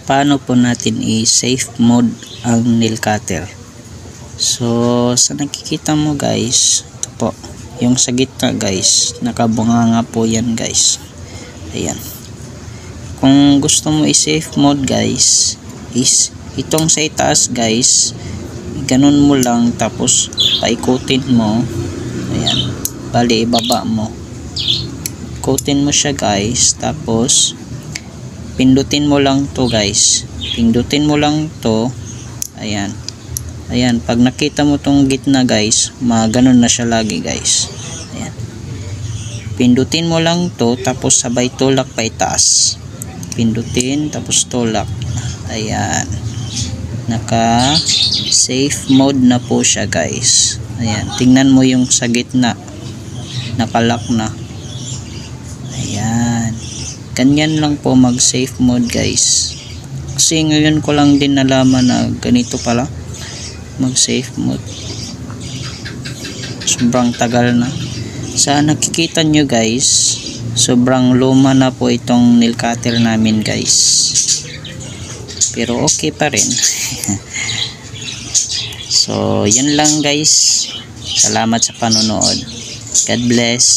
paano po natin i-safe mode ang nail cutter. So sa nakikita mo guys, ito po yung sa gitna guys, nakabunganga po yan guys. Ayan, kung gusto mo i-safe mode guys, is itong sa itaas guys, ganun mo lang, tapos paikutin mo. Ayan, bali ibaba mo, ikutin mo siya guys, tapos pindutin mo lang to guys, pindutin mo lang to. Ayan, ayan, pag nakita mo tong gitna guys, maganon na siya lagi guys. Ayan, pindutin mo lang to, tapos sabay tulak pa itaas, pindutin tapos tulak. Ayan, naka safe mode na po siya guys. Ayan, tingnan mo yung sa gitna, nakalock na. Ayan, ganyan lang po mag safe mode guys, kasi ngayon ko lang din nalaman na ganito pala mag safe mode. Sobrang tagal na. Sa nakikita nyo guys, sobrang luma na po itong nail cutter namin guys, pero okay pa rin. So yan lang guys, salamat sa panonood, God bless.